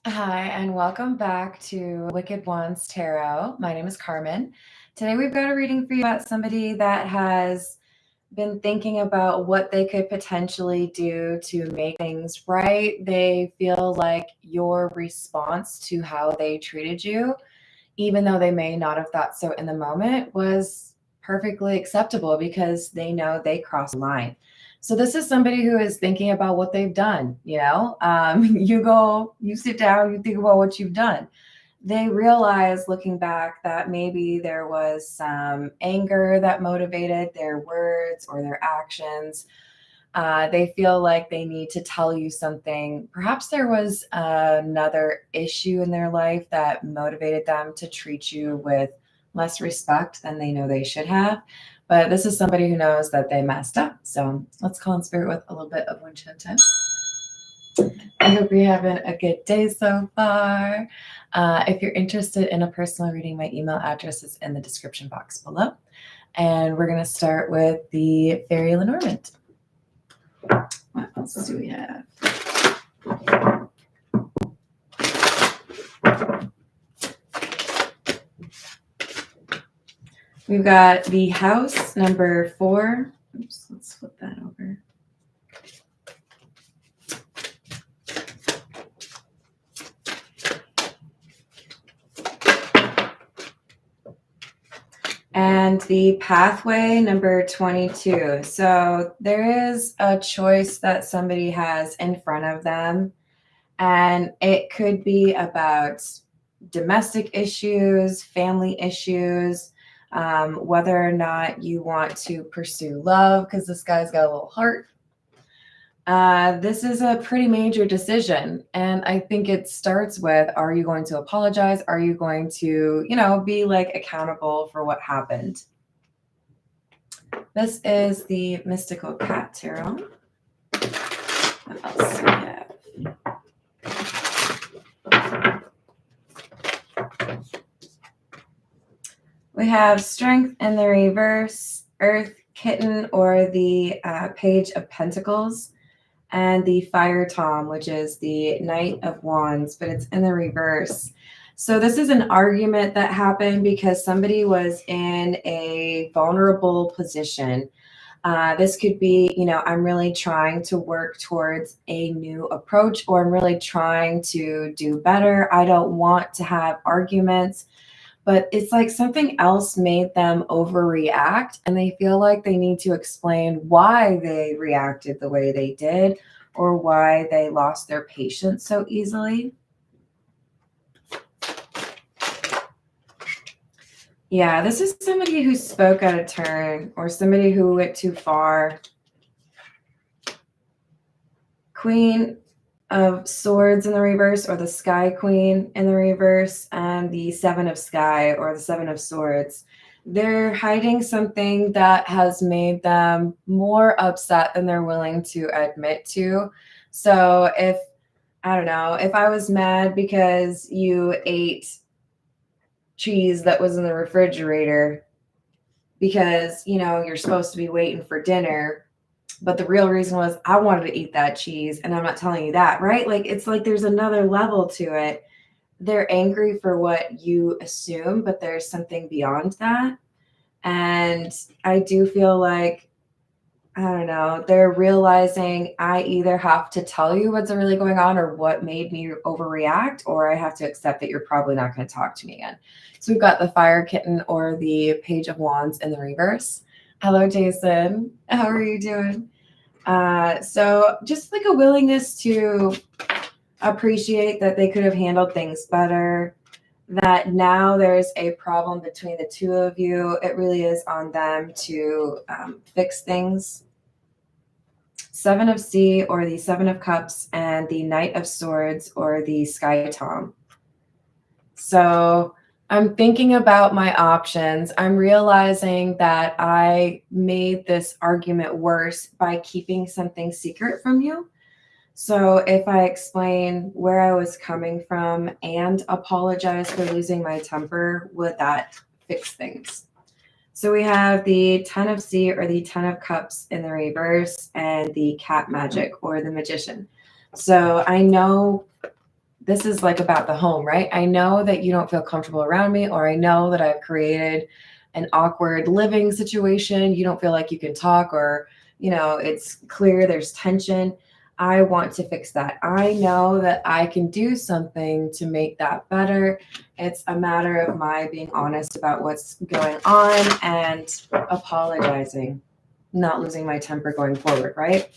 Hi, and welcome back to Wicked Ones Tarot. My name is Carmen. Today we've got a reading for you about somebody that has been thinking about what they could potentially do to make things right. They feel like your response to how they treated you, even though they may not have thought so in the moment, was perfectly acceptable because they know they crossed the line. So this is somebody who is thinking about what they've done. You sit down, you think about what you've done. They realize looking back that maybe there was some anger that motivated their words or their actions. They feel like they need to tell you something. Perhaps there was another issue in their life that motivated them to treat you with less respect than they know they should have. But this is somebody who knows that they messed up. So let's call in spirit with a little bit of wind chill time. I hope you're having a good day so far. If you're interested in a personal reading, my email address is in the description box below. And we're going to start with the Fairy Lenormand. What else do we have? We've got the house number 4. Oops, let's flip that over. And the pathway number 22. So there is a choice that somebody has in front of them, and it could be about domestic issues, family issues, whether or not you want to pursue love, because this guy's got a little heart. This is a pretty major decision. And I think it starts with, are you going to apologize? Are you going to, be like accountable for what happened? This is the Mystical Cat Tarot. What else do we have? We have Strength in the reverse, Earth, Kitten, or the Page of Pentacles, and the Fire Tom, which is the Knight of Wands, but it's in the reverse. So this is an argument that happened because somebody was in a vulnerable position. This could be, I'm really trying to work towards a new approach, or I'm really trying to do better. I don't want to have arguments, but it's like something else made them overreact, and they feel like they need to explain why they reacted the way they did, or why they lost their patience so easily. Yeah, this is somebody who spoke out of turn, or somebody who went too far. Queen of Swords in the reverse, or the Sky Queen in the reverse, and the Seven of Sky, or the Seven of Swords. They're hiding something that has made them more upset than they're willing to admit to. So if I was mad because you ate cheese that was in the refrigerator because, you're supposed to be waiting for dinner, but the real reason was I wanted to eat that cheese, and I'm not telling you that, right? Like, it's like there's another level to it. They're angry for what you assume, but there's something beyond that. And I do feel like, I don't know, they're realizing I either have to tell you what's really going on or what made me overreact, or I have to accept that you're probably not going to talk to me again. So we've got the Fire Kitten, or the Page of Wands in the reverse. Hello, Jason. How are you doing? So just like a willingness to appreciate that they could have handled things better, that now there's a problem between the two of you. It really is on them to fix things. Seven of Sea, or the Seven of Cups, and the Knight of Swords, or the Sky Tom. So I'm thinking about my options. I'm realizing that I made this argument worse by keeping something secret from you. So if I explain where I was coming from and apologize for losing my temper, would that fix things? So we have the Ten of Sea, or the Ten of Cups in the reverse, and the Cat Magic, or the Magician. So I know this is like about the home, right? I know that you don't feel comfortable around me, or I know that I've created an awkward living situation. You don't feel like you can talk, or, it's clear there's tension. I want to fix that. I know that I can do something to make that better. It's a matter of my being honest about what's going on and apologizing, not losing my temper going forward, right?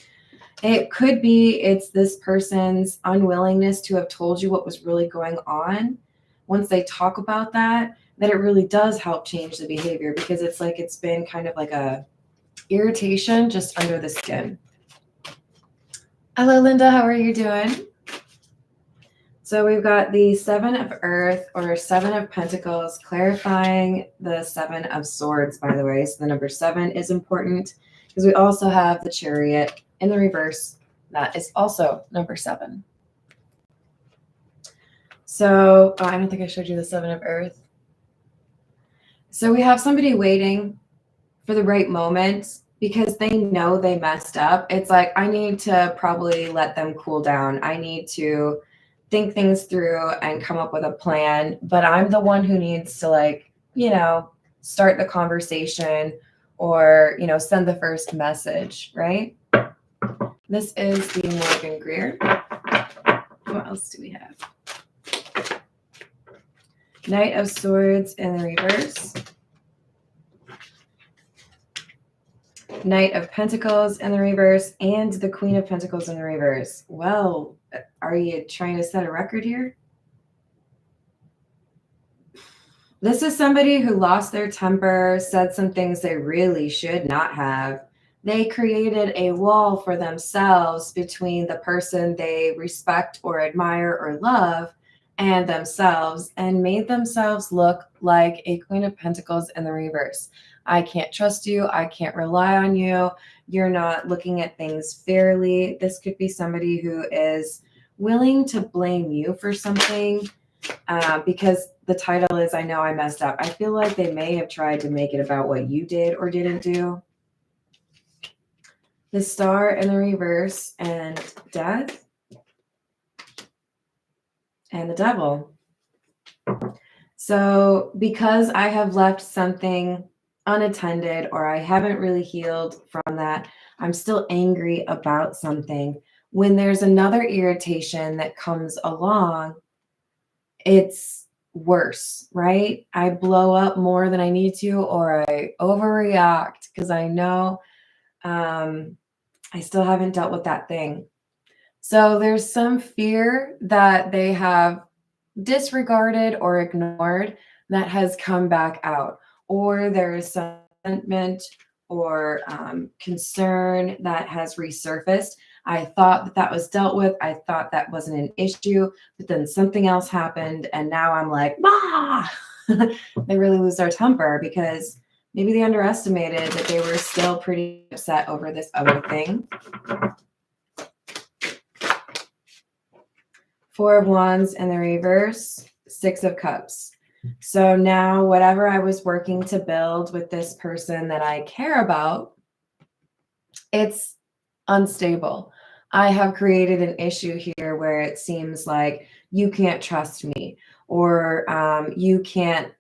It could be it's this person's unwillingness to have told you what was really going on. Once they talk about that it really does help change the behavior, because it's like it's been kind of like a irritation just under the skin. Hello, Linda. How are you doing? So we've got the Seven of Earth, or Seven of Pentacles, clarifying the Seven of Swords, by the way. So the number 7 is important, because we also have the Chariot in the reverse. That is also number 7. So I don't think I showed you the Seven of Earth. So we have somebody waiting for the right moment, because they know they messed up. It's like, I need to probably let them cool down. I need to think things through and come up with a plan. But I'm the one who needs to, start the conversation, or, send the first message, right? This is the Morgan Greer. What else do we have? Knight of Swords in the reverse. Knight of Pentacles in the reverse, and the Queen of Pentacles in the reverse. Well, are you trying to set a record here? This is somebody who lost their temper, said some things they really should not have. They created a wall for themselves between the person they respect or admire or love and themselves, and made themselves look like a Queen of Pentacles in the reverse. I can't trust you. I can't rely on you. You're not looking at things fairly. This could be somebody who is willing to blame you for something, because the title is, I know I messed up. I feel like they may have tried to make it about what you did or didn't do. The Star in the reverse, and Death, and the Devil. So because I have left something unattended, or I haven't really healed from that, I'm still angry about something. When there's another irritation that comes along, it's worse, right? I blow up more than I need to, or I overreact because I know I still haven't dealt with that thing. So there's some fear that they have disregarded or ignored that has come back out, or there is some resentment or concern that has resurfaced. I thought that was dealt with. I thought that wasn't an issue, but then something else happened, and now I'm like, bah! They really lose their temper because maybe they underestimated that they were still pretty upset over this other thing. Four of Wands in the reverse, Six of Cups. So now whatever I was working to build with this person that I care about, it's unstable. I have created an issue here where it seems like you can't trust me, or you can't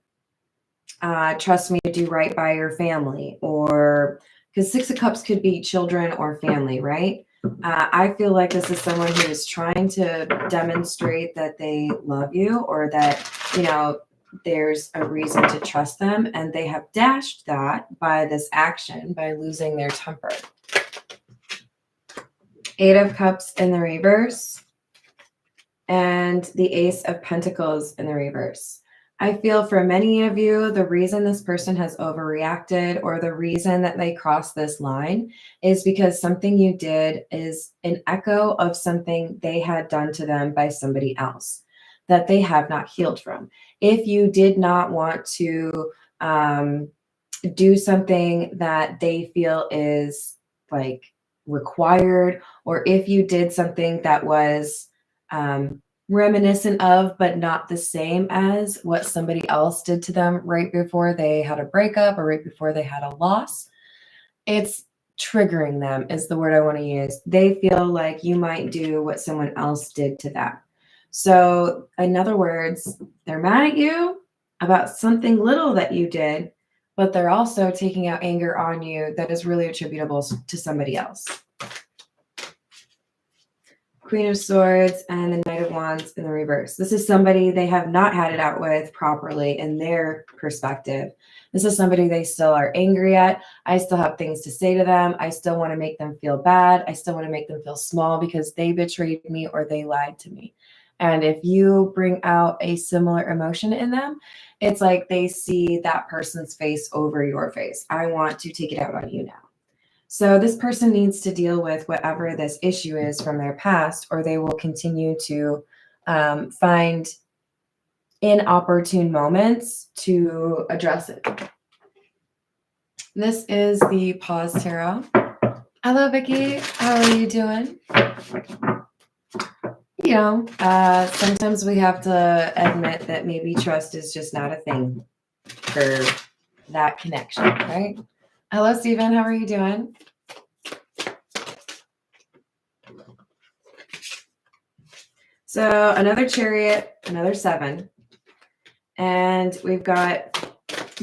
trust me to do right by your family, or because Six of Cups could be children or family, right? I feel like this is someone who is trying to demonstrate that they love you, or that, there's a reason to trust them, and they have dashed that by this action, by losing their temper. Eight of Cups in the reverse, and the Ace of Pentacles in the reverse. I feel for many of you, the reason this person has overreacted, or the reason that they crossed this line, is because something you did is an echo of something they had done to them by somebody else that they have not healed from. If you did not want to do something that they feel is like required, or if you did something that was reminiscent of, but not the same as what somebody else did to them right before they had a breakup, or right before they had a loss, it's triggering them is the word I want to use. They feel like you might do what someone else did to them. So in other words, they're mad at you about something little that you did, but they're also taking out anger on you that is really attributable to somebody else. Queen of Swords and the Knight of Wands in the reverse. This is somebody they have not had it out with properly in their perspective. This is somebody they still are angry at. I still have things to say to them. I still want to make them feel bad. I still want to make them feel small because they betrayed me or they lied to me. And if you bring out a similar emotion in them, it's like they see that person's face over your face. I want to take it out on you now. So this person needs to deal with whatever this issue is from their past, or they will continue to find inopportune moments to address it. This is the Pause Tarot. Hello, Vicky. How are you doing? You know, sometimes we have to admit that maybe trust is just not a thing for that connection, right? Hello, Stephen. How are you doing? So another Chariot, another 7. And we've got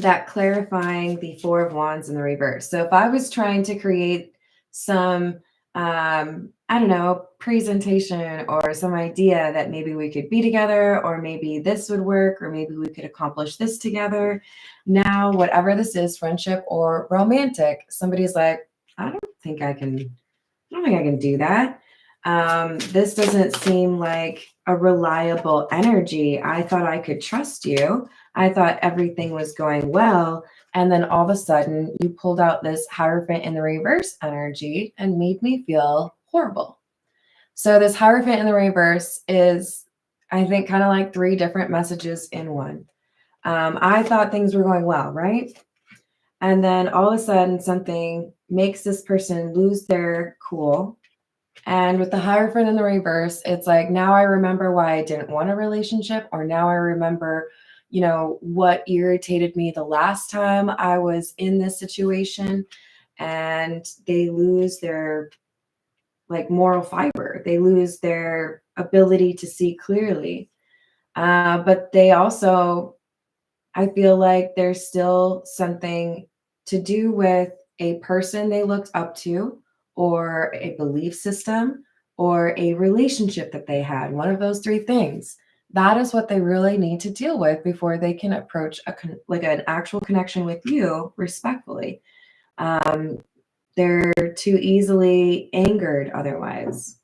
that clarifying the 4 of Wands in the reverse. So if I was trying to create some, I don't know, presentation or some idea that maybe we could be together, or maybe this would work, or maybe we could accomplish this together. Now, whatever this is, friendship or romantic, somebody's like, I don't think I can do that. This doesn't seem like a reliable energy. I thought I could trust you. I thought everything was going well. And then all of a sudden you pulled out this Hierophant in the reverse energy and made me feel horrible. So this Hierophant in the reverse is, I think, kind of like 3 different messages in one. I thought things were going well, right? And then all of a sudden something makes this person lose their cool. And with the Hierophant in the reverse, it's like, now I remember why I didn't want a relationship, or now I remember, you know, what irritated me the last time I was in this situation. And they lose their like moral fiber. They lose their ability to see clearly. But they also, I feel like there's still something to do with a person they looked up to, or a belief system, or a relationship that they had. One of those 3 things. That is what they really need to deal with before they can approach an actual connection with you respectfully. They're too easily angered otherwise.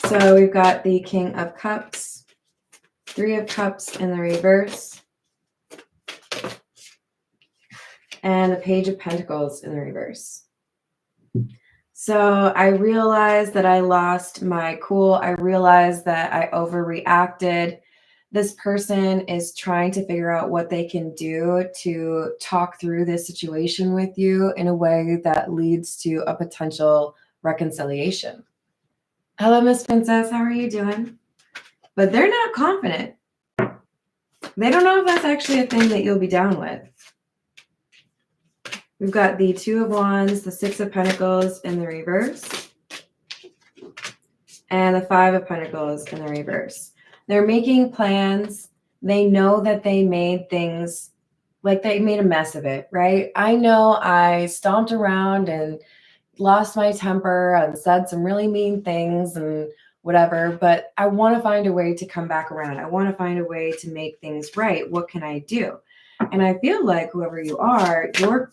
So we've got the King of Cups, 3 of Cups in the reverse, and the Page of Pentacles in the reverse. So I realized that I lost my cool. I realized that I overreacted. This person is trying to figure out what they can do to talk through this situation with you in a way that leads to a potential reconciliation. Hello, Miss Princess. How are you doing? But they're not confident. They don't know if that's actually a thing that you'll be down with. We've got the 2 of Wands, the 6 of Pentacles in the reverse, and the 5 of Pentacles in the reverse. They're making plans. They know that they made things, like they made a mess of it, right? I know I stomped around and lost my temper and said some really mean things and whatever, but I want to find a way to come back around. I want to find a way to make things right. What can I do? And I feel like whoever you are, your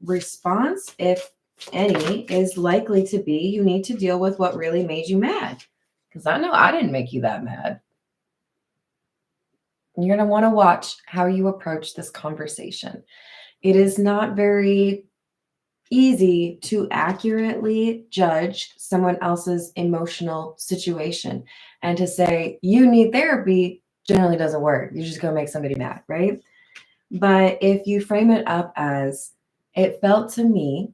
response, if any, is likely to be, you need to deal with what really made you mad. Because I know I didn't make you that mad. You're going to want to watch how you approach this conversation. It is not very easy to accurately judge someone else's emotional situation, and to say you need therapy generally doesn't work. You're just going to make somebody mad, right? But if you frame it up as, it felt to me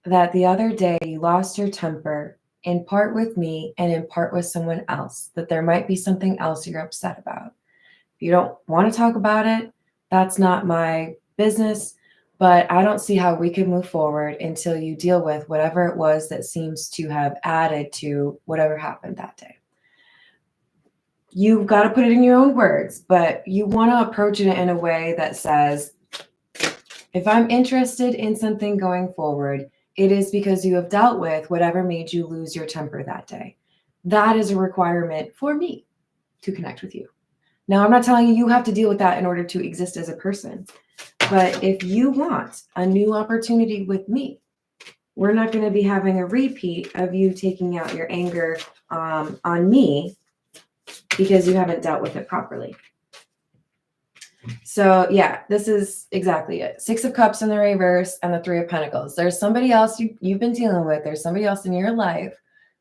that the other day you lost your temper in part with me and in part with someone else, that there might be something else you're upset about. If you don't want to talk about it, that's not my business. But I don't see how we could move forward until you deal with whatever it was that seems to have added to whatever happened that day. You've got to put it in your own words, but you want to approach it in a way that says, if I'm interested in something going forward, it is because you have dealt with whatever made you lose your temper that day. That is a requirement for me to connect with you. Now, I'm not telling you you have to deal with that in order to exist as a person. But if you want a new opportunity with me, we're not going to be having a repeat of you taking out your anger on me because you haven't dealt with it properly. So yeah, this is exactly it. 6 of Cups in the reverse and the 3 of Pentacles. There's somebody else you've been dealing with. There's somebody else in your life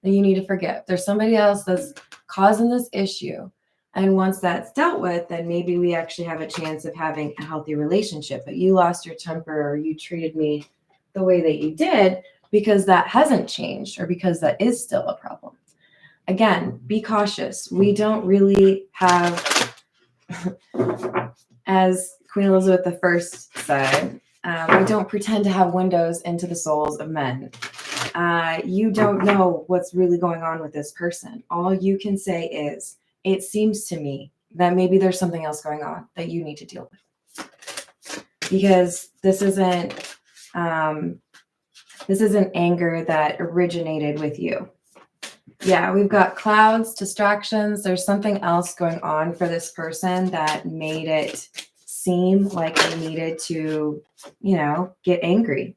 that you need to forgive. There's somebody else that's causing this issue. And once that's dealt with, then maybe we actually have a chance of having a healthy relationship. But you lost your temper or you treated me the way that you did because that hasn't changed or because that is still a problem. Again, be cautious. We don't really have, as Queen Elizabeth I said, we don't pretend to have windows into the souls of men. You don't know what's really going on with this person. All you can say is, it seems to me that maybe there's something else going on that you need to deal with. Because this isn't anger that originated with you. Yeah, we've got clouds, distractions. There's something else going on for this person that made it seem like they needed to, get angry.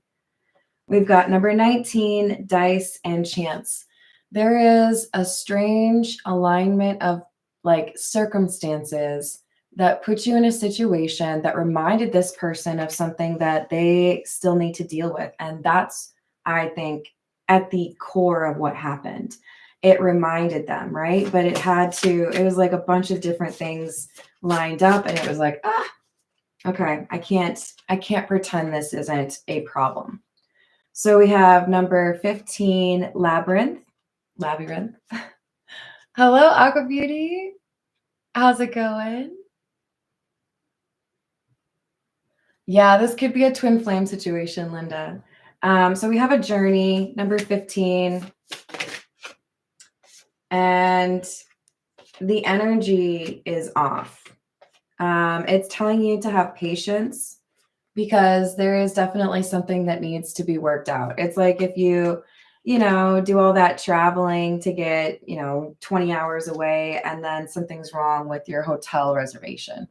We've got number 19, dice and chance. There is a strange alignment of circumstances that put you in a situation that reminded this person of something that they still need to deal with. And that's, I think, at the core of what happened. It reminded them, right? But it was like a bunch of different things lined up, and it was like, okay, I can't pretend this isn't a problem. So we have number 15, labyrinth. Hello, Aqua Beauty. How's it going? Yeah, this could be a twin flame situation, Linda. So we have a journey, number 15. And the energy is off. It's telling you to have patience because there is definitely something that needs to be worked out. It's like if you do all that traveling to get, 20 hours away and then something's wrong with your hotel reservation.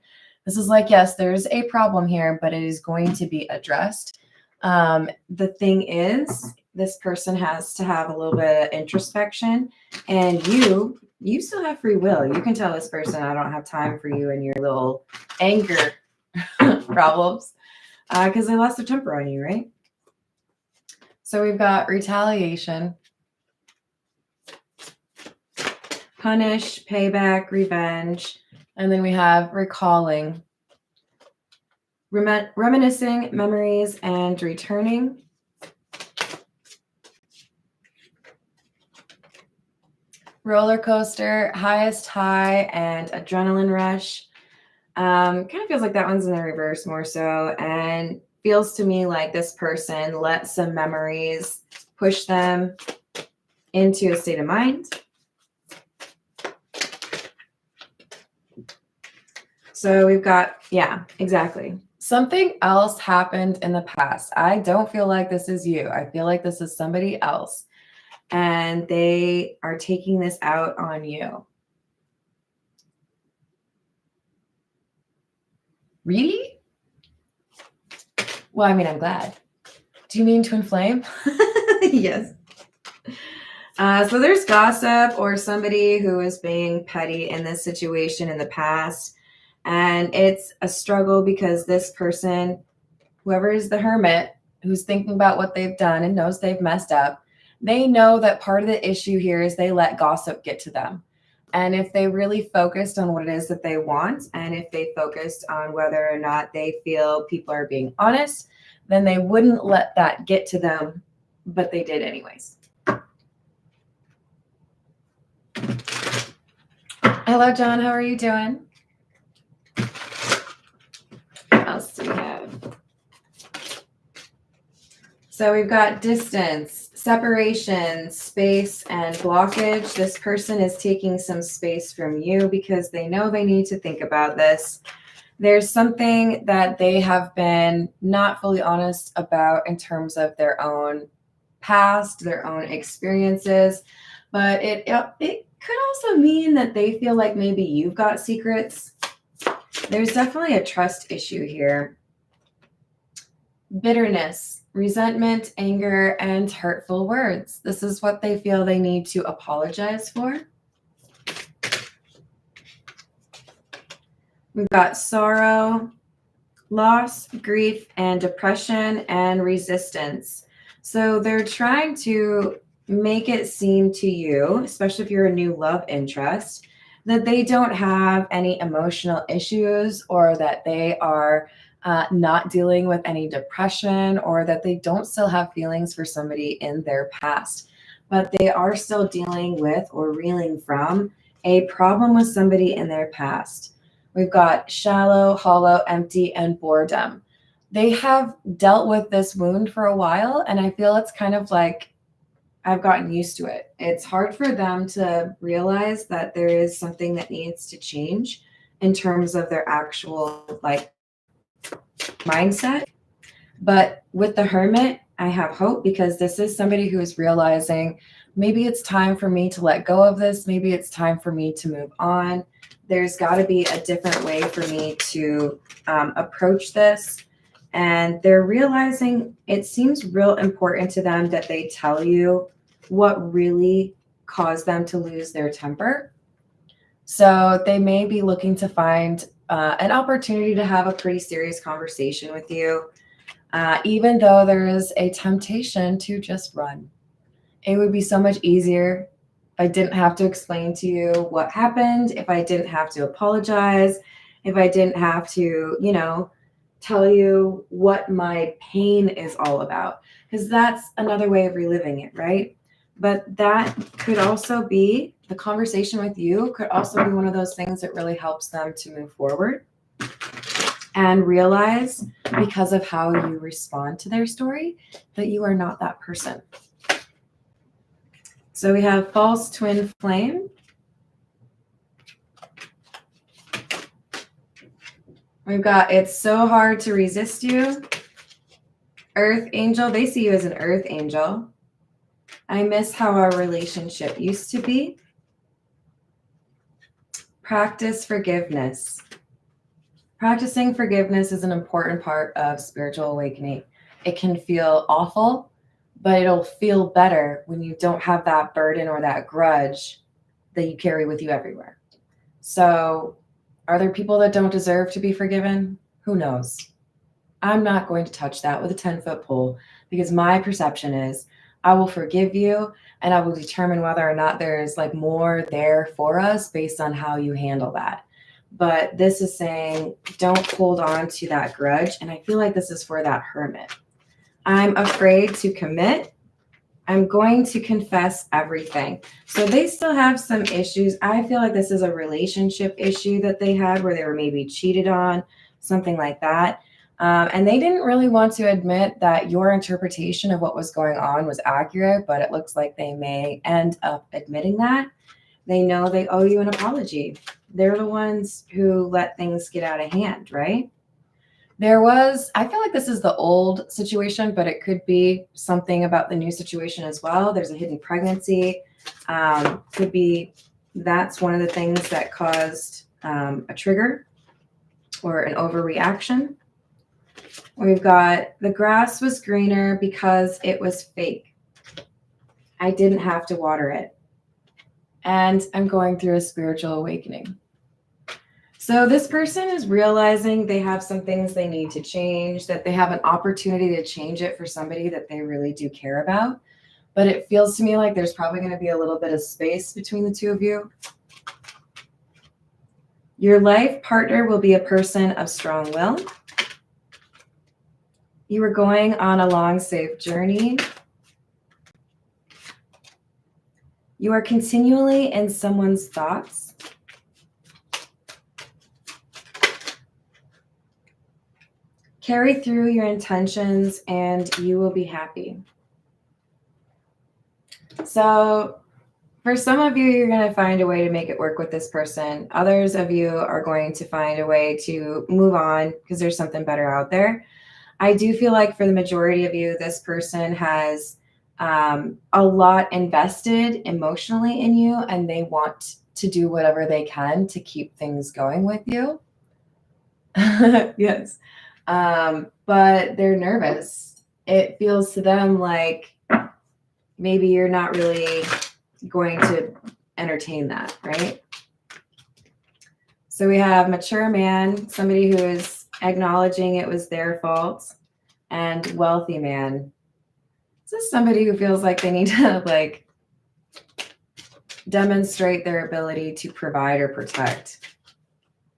This is like, yes, there's a problem here, but it is going to be addressed. The thing is, this person has to have a little bit of introspection, and you still have free will. You can tell this person, I don't have time for you and your little anger problems because they lost their temper on you, right? So we've got retaliation, punish, payback, revenge, and then we have recalling, reminiscing memories, and returning. Roller coaster, highest high, and adrenaline rush. Kind of feels like that one's in the reverse more so, and feels to me like this person let some memories push them into a state of mind. So we've got, yeah, exactly. Something else happened in the past. I don't feel like this is you. I feel like this is somebody else. And they are taking this out on you. Really? Well, I mean, I'm glad. Do you mean twin flame? Yes. So there's gossip or somebody who is being petty in this situation in the past. And it's a struggle because this person, whoever is the hermit, who's thinking about what they've done and knows they've messed up, they know that part of the issue here is they let gossip get to them. And if they really focused on what it is that they want, and if they focused on whether or not they feel people are being honest, then they wouldn't let that get to them, but they did anyways. Hello, John. How are you doing? What else do we have? So we've got distance, separation, space, and blockage. This person is taking some space from you because they know they need to think about this. There's something that they have been not fully honest about in terms of their own past, their own experiences, but it could also mean that they feel like maybe you've got secrets. There's definitely a trust issue here. Bitterness, resentment, anger, and hurtful words. This is what they feel they need to apologize for. We've got sorrow, loss, grief, and depression, and resistance. So they're trying to make it seem to you, especially if you're a new love interest, that they don't have any emotional issues, or that they are not dealing with any depression, or that they don't still have feelings for somebody in their past, but they are still dealing with or reeling from a problem with somebody in their past. We've got shallow, hollow, empty, and boredom. They have dealt with this wound for a while, and I feel it's kind of like I've gotten used to it. It's hard for them to realize that there is something that needs to change in terms of their actual mindset. But with the Hermit, I have hope, because this is somebody who is realizing maybe it's time for me to let go of this. Maybe it's time for me to move on. There's got to be a different way for me to approach this. And they're realizing it seems real important to them that they tell you what really caused them to lose their temper. So they may be looking to find an opportunity to have a pretty serious conversation with you, even though there is a temptation to just run. It would be so much easier if I didn't have to explain to you what happened, if I didn't have to apologize, if I didn't have to, tell you what my pain is all about, because that's another way of reliving it, right? But that could also be, the conversation with you could also be one of those things that really helps them to move forward and realize, because of how you respond to their story, that you are not that person. So we have false twin flame. We've got it's so hard to resist you. Earth angel. They see you as an earth angel. I miss how our relationship used to be. Practice forgiveness. Practicing forgiveness is an important part of spiritual awakening. It can feel awful, but it'll feel better when you don't have that burden or that grudge that you carry with you everywhere. So, are there people that don't deserve to be forgiven? Who knows? I'm not going to touch that with a 10-foot pole, because my perception is I will forgive you, and I will determine whether or not there is more there for us based on how you handle that. But this is saying don't hold on to that grudge. And I feel like this is for that Hermit. I'm afraid to commit. I'm going to confess everything. So they still have some issues. I feel like this is a relationship issue that they had, where they were maybe cheated on, something like that. And they didn't really want to admit that your interpretation of what was going on was accurate, but it looks like they may end up admitting that. They know they owe you an apology. They're the ones who let things get out of hand, right? I feel like this is the old situation, but it could be something about the new situation as well. There's a hidden pregnancy. Could be that's one of the things that caused a trigger or an overreaction. We've got the grass was greener because it was fake. I didn't have to water it. And I'm going through a spiritual awakening. So this person is realizing they have some things they need to change, that they have an opportunity to change it for somebody that they really do care about. But it feels to me like there's probably going to be a little bit of space between the two of you. Your life partner will be a person of strong will. You are going on a long, safe journey. You are continually in someone's thoughts. Carry through your intentions and you will be happy. So for some of you, you're going to find a way to make it work with this person. Others of you are going to find a way to move on because there's something better out there. I do feel like for the majority of you, this person has a lot invested emotionally in you, and they want to do whatever they can to keep things going with you. Yes. But they're nervous. It feels to them like maybe you're not really going to entertain that, right? So we have mature man, somebody who is acknowledging it was their fault, and wealthy man. This is somebody who feels like they need to like demonstrate their ability to provide or protect,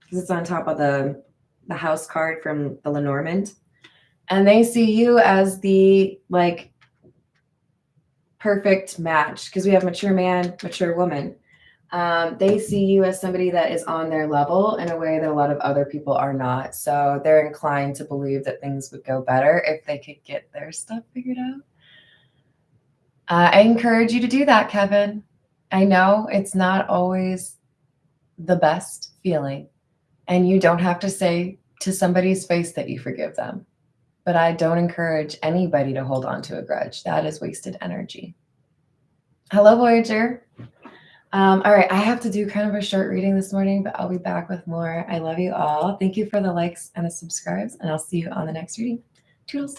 because it's on top of the house card from the Lenormand, and they see you as the like perfect match because we have mature man, mature woman. They see you as somebody that is on their level in a way that a lot of other people are not. So they're inclined to believe that things would go better if they could get their stuff figured out. I encourage you to do that, Kevin. I know it's not always the best feeling, and you don't have to say to somebody's face that you forgive them. But I don't encourage anybody to hold on to a grudge. That is wasted energy. Hello, Voyager. All right, I have to do kind of a short reading this morning, but I'll be back with more. I love you all. Thank you for the likes and the subscribes, and I'll see you on the next reading. Toodles.